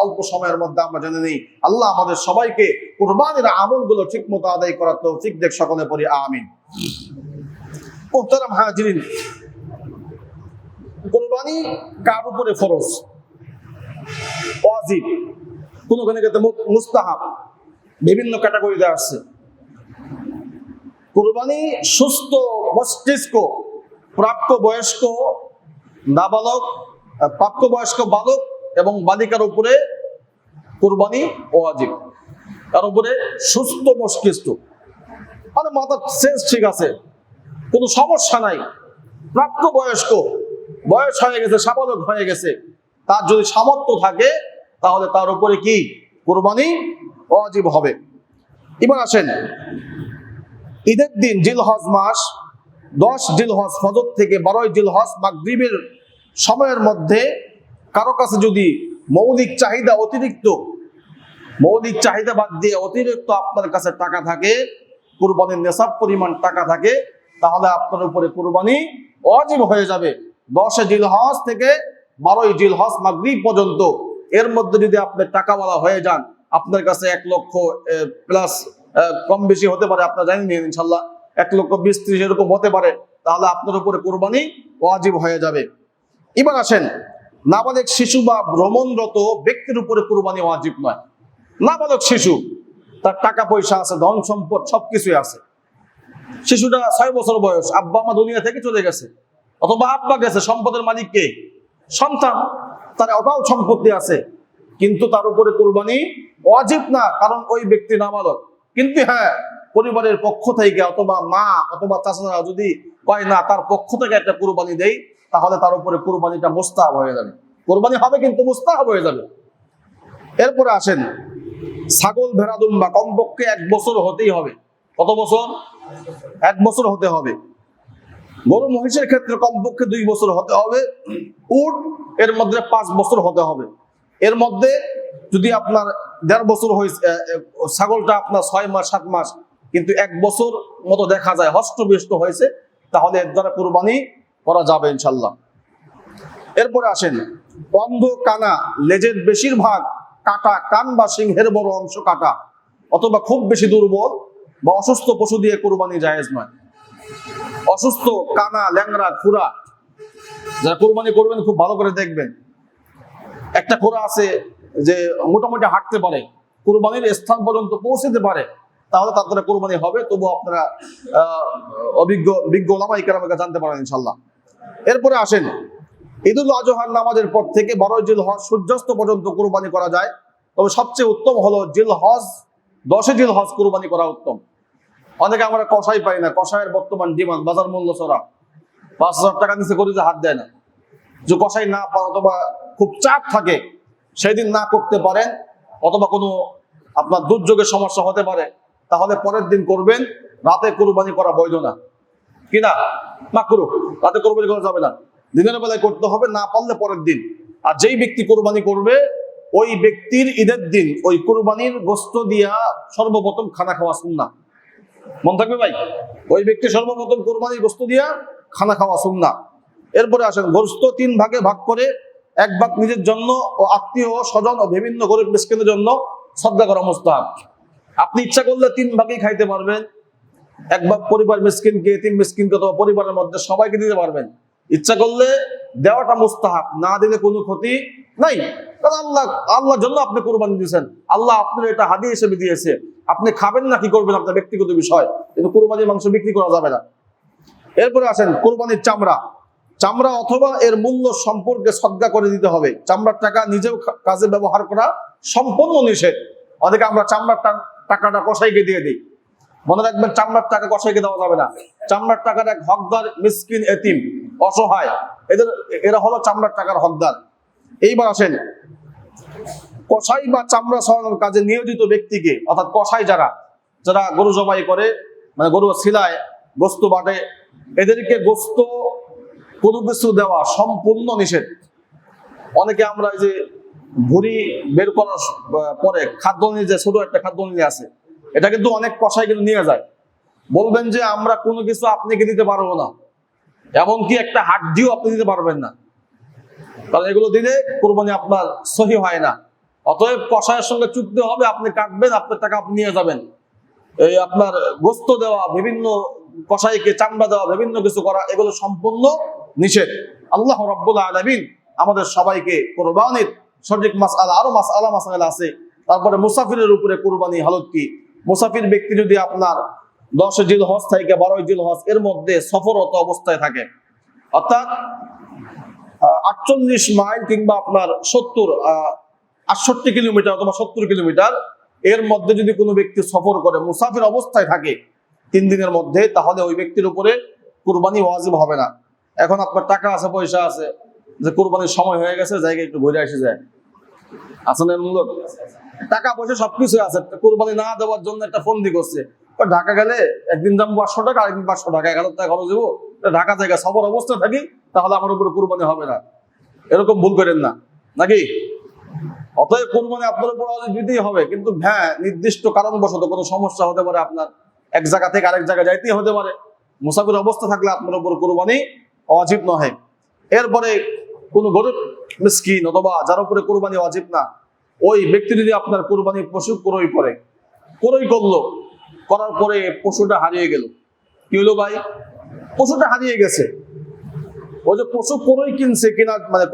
অল্প সময়ের মধ্যে আমরা জেনে নিই। আল্লাহ আমাদের সবাইকে কুরবানির আমলগুলো ঠিকমতো আদায় করার তৌফিক দেখ, সকলে পড়ি আমিন। মুহতারাম হাজিরিন, কুরবানি কার উপরে ফরজ? ওয়াজিব, কোন কোন ক্ষেত্রে মুস্তাহাব, বিভিন্ন ক্যাটাগরিতে আসছে। কুরবানি সুস্থ মস্তিষ্ক প্রাপ্তবয়স্ক নাবালক, প্রাপ্তবয়স্ক বালক এবং বালিকার উপরে কুরবানি ওয়াজিব। তার উপরে সুস্থ মস্তিষ্ক, মানে মাথার সেন্স ঠিক আছে, কোনো সমস্যা নাই, প্রাপ্তবয়স্ক, বয়স হয়ে গেছে, সাবালক হয়ে গেছে, তার যদি সামর্থ্য থাকে তাহলে তার উপরে কি কুরবানি ওয়াজিব হবে। এবার আসেন, ঈদের দিন জিলহজ মাস 10 জিলহজ ফজর থেকে 12 জিলহজ মাগরিবের সময়ের মধ্যে কারো কাছে যদি মৌলিক চাহিদা বাদ দিয়ে অতিরিক্ত আপনার কাছে টাকা থাকে, কুরবানির নেশাব পরিমাণ টাকা থাকে, তাহলে আপনার উপরে কুরবানি ওয়াজিব হয়ে যাবে। 10 জিলহজ থেকে 12 জিলহজ মাগরিব পর্যন্ত, এর মধ্যে যদি আপনি টাকাওয়ালা হয়ে যান, আপনার কাছে 1 লক্ষ প্লাস কম বেশি হতে পারে, আপনারা জানেন ইনশাল্লাহ 1,20,30,000 এরকম হতে পারে, তাহলে আপনার উপরে কুরবানি ওয়াজিব হয়ে যাবে। এবার আসেন, নাবালক শিশু বা ভ্রমণরত ব্যক্তির উপরে কুরবানি ওয়াজিব নয়। নাবালক শিশু, তার টাকা পয়সা আছে, ধন সম্পদ সবকিছুই আছে, শিশুটা 6 বছর বয়স, আব্বা মা দুনিয়া থেকে চলে গেছে, অথবা আব্বা গেছে, সম্পদের মালিক কে? সন্তান, তার অকাল সম্পত্তি আছে, কিন্তু তার উপরে কুরবানি ওয়াজিব না, কারণ ওই ব্যক্তি নাবালক। কিন্তু হ্যাঁ, পরিবারের পক্ষ থেকে অথবা মা অথবা চাচারা যদি কয় না, তার পক্ষ থেকে একটা কুরবানি দেই, তাহলে তার উপরে কুরবানিটা মুস্তাহাব হয়ে যাবে। কুরবানি হবে কিন্তু মুস্তাহাব হয়ে যাবে। এরপরে আসেন, ছাগল ভেড়া দুম্বা কমপক্ষে 1 বছর হতেই হবে। কত বছর? 1 বছর হতে হবে। গরু মহিষের ক্ষেত্রে কমপক্ষে 2 বছর হতে হবে। উট এর মধ্যে 5 বছর হতে হবে। এর মধ্যে যদি আপনার 1.5 বছর হয়েছে, ছাগলটা আপনার 6 মাস 7 মাস, কিন্তু 1 বছর মতো দেখা যায় হষ্টপুষ্ট হয়েছে, তাহলে এর দ্বারা কুরবানি করা যাবে ইনশাল্লাহ। এরপরে আসেন, অন্ধ, কানা, লেজের বেশিরভাগ কাটা, কান বা সিংহের বড় অংশ কাটা, অথবা খুব বেশি দুর্বল বা অসুস্থ পশু দিয়ে কুরবানি জায়েজ নয়। অসুস্থ, কানা, ল্যাংড়া, খুরা যারা কুরবানি করবেন খুব ভালো করে দেখবেন। একটা খুরা আছে যে মোটামুটি হাঁটতে পারে, কুরবানির স্থান পর্যন্ত পৌঁছতে পারে, তাহলে তার দ্বারা কুরবানি হবে। তবু আপনারা বিজ্ঞ ওলামায়ে কেরামের কাছে জানতে পারেন ইনশাল্লাহ। এরপরে আসেন, ঈদুল আজহার নামাজের পর থেকে 12 জিলহজ সূর্যাস্ত পর্যন্ত কুরবানি করা যায়। তবে সবচেয়ে উত্তম হলো জিলহজ 10 জিলহজ কুরবানি করা উত্তম। অনেকে আমরা কষাই পাই না, কষাইয়ের বর্তমান ডিমান্ড, বাজার মূল্য চড়া, 5,000 টাকা নিচে করিতে হাত দেয় না। যে কষাই না পান অথবা খুব চাপ থাকে, সেই দিন না করতে পারেন, অথবা কোনো আপনার দুর্যোগের সমস্যা হতে পারে, তাহলে পরের দিন করবেন। রাতে কুরবানি করা বৈধ না, কিনা মাকরুহ, রাতে কুরবানি করা যাবে না, দিনের বেলায় করতে হবে, না পারলে পরের দিন। আর যেই ব্যক্তি কুরবানি করবে, ওই ব্যক্তির ঈদের দিন ওই কুরবানির গোশত দিয়া সর্বপ্রথম খানা খাওয়া সুন্নাহ। মন থাকবে ভাই, ওই ব্যক্তি সর্বপ্রথম কুরবানির গোশত দিয়া খানা খাওয়া সুন্নাহ। এরপরে আসেন, গোশত 3 ভাগে ভাগ করে 1 ভাগ নিজের জন্য ও আত্মীয় স্বজন ও বিভিন্ন গরিব মিসকিনের জন্য সদকা করা মুস্তাহাব। আপনি ইচ্ছা করলে 3 ভাগেই খাইতে পারবেন, 1 ভাগ পরিবার মিসকিনকে, 3 মিসকিনকে অথবা পরিবারের মধ্যে সবাইকে দিতে পারবেন। ইচ্ছা করলে দেওয়াটা মুস্তাহাব, না দিলে কোনো ক্ষতি নাই, কারণ আল্লাহর জন্য আপনি কুরবানি দিয়েছেন, আল্লাহ আপনার এটা হাদিয়া হিসেবে দিয়েছে। আপনি খাবেন না কি করবেন আপনার ব্যক্তিগত বিষয়, কিন্তু কুরবানির মাংস বিক্রি করা যাবে না। এরপরে আসেন, কুরবানির চামড়া অথবা এর মূল্য সম্পর্কে সদকা করে দিতে হবে। চামড়ার টাকা নিজেও কাজে ব্যবহার করা সম্পূর্ণ নিষেধ। অনেকে আমরা চামড়ার টাকাটা কসাইকে দিয়ে দিই। মনে রাখবেন, চামড়ার টাকা কসাইকে দেওয়া যাবে না। চামড়ার টাকার এক হকদার মিসকিন, এতিম, অসহায়, এরা হলো চামড়ার টাকার হকদার। এইবার আসেন, কসাই বা চামড়া ছড়ানোর কাজে নিয়োজিত ব্যক্তিকে, অর্থাৎ কসাই যারা গরু জবাই করে, মানে গরু ছিলায়, গোস্ত বাটে, এদেরকে গোস্ত কোনো কিছু দেওয়া সম্পূর্ণ নিষেধ। অনেকে আমরা এই যে ভুঁড়ি বের করার পরে খাদ্য নিয়ে, যে ছোট একটা খাদ্য নিয়ে আছে, এটা কিন্তু অনেক কসাই কিন্তু নিয়ে যায়। বলবেন যে আমরা কোনো কিছু আপনাকে দিতে পারবো না, এমনকি একটা হাড্ডিও আপনি দিতে পারবেন না, কারণ এগুলো দিলে কুরবানি আপনার সহি হয় না। অতএব কসাইয়ের সঙ্গে চুক্তি হবে, আপনি কাটবেন, আপনার টাকা আপনি নিয়ে যাবেন। এই আপনার গোস্ত দেওয়া, বিভিন্ন কসাইকে চামড়া দেওয়া, বিভিন্ন কিছু করা, এগুলো সম্পূর্ণ নিষেধ। আল্লাহ রাব্বুল আলামিন আমাদের সবাইকে কুরবানির সঠিক মাসআলা, আরো মাসআলা আছে। তারপরে মুসাফিরের উপরে কুরবানি হালত কি? মুসাফির ব্যক্তি যদি আপনার 10 জিলহজ থেকে 12 জিলহজ এর মধ্যে সফররত অবস্থায় থাকে, অর্থাৎ 48 মাইল কিংবা আপনার 68 কিলোমিটার অথবা 70 কিলোমিটার এর মধ্যে যদি কোনো ব্যক্তি সফর করে, মুসাফির অবস্থায় থাকে 3 দিনের মধ্যে, তাহলে ওই ব্যক্তির উপরে কুরবানি ওয়াজিব হবে না। এখন আপনার টাকা আছে, পয়সা আছে, যে কুরবানির সময় হয়ে গেছে, জায়গায় একটু ঘুরে এসে যায়, আসলে মূলত টাকা পয়সা সবকিছু আছে, কুরবানি না দেওয়ার জন্য একটা ফন্দি করছে, ঢাকা গেলে একদিন যাবো 500 টাকা, আরেকদিন 500 টাকা, 1000 টাকা খরচ দেবো, ঢাকা জায়গা সফর অবস্থায় থাকি, তাহলে আমার উপরে কুরবানি হবে না। এরকম ভুল করেন না, নাকি? অতএব কুরবানি আপনার উপর দিতেই হবে, কিন্তু হ্যাঁ, নির্দিষ্ট কারণবশত কোনো সমস্যা হতে পারে, আপনার এক জায়গা থেকে আরেক জায়গায় যাইতেই হতে পারে, মুসাফির অবস্থা থাকলে আপনার উপর কুরবানি ওয়াজিব নয়। এরপরে কোন গরিব মিসকিন অথবা যার উপরে কুরবানি ওয়াজিব না, ওই ব্যক্তি যদি আপনার কুরবানি পশু ক্রয় করলো, করার পরে পশুটা হারিয়ে গেল, কি হলো ভাই? পশুটা হারিয়ে গেছে। ওই যে পশু ক্রয় কিনছে, কিনা মানে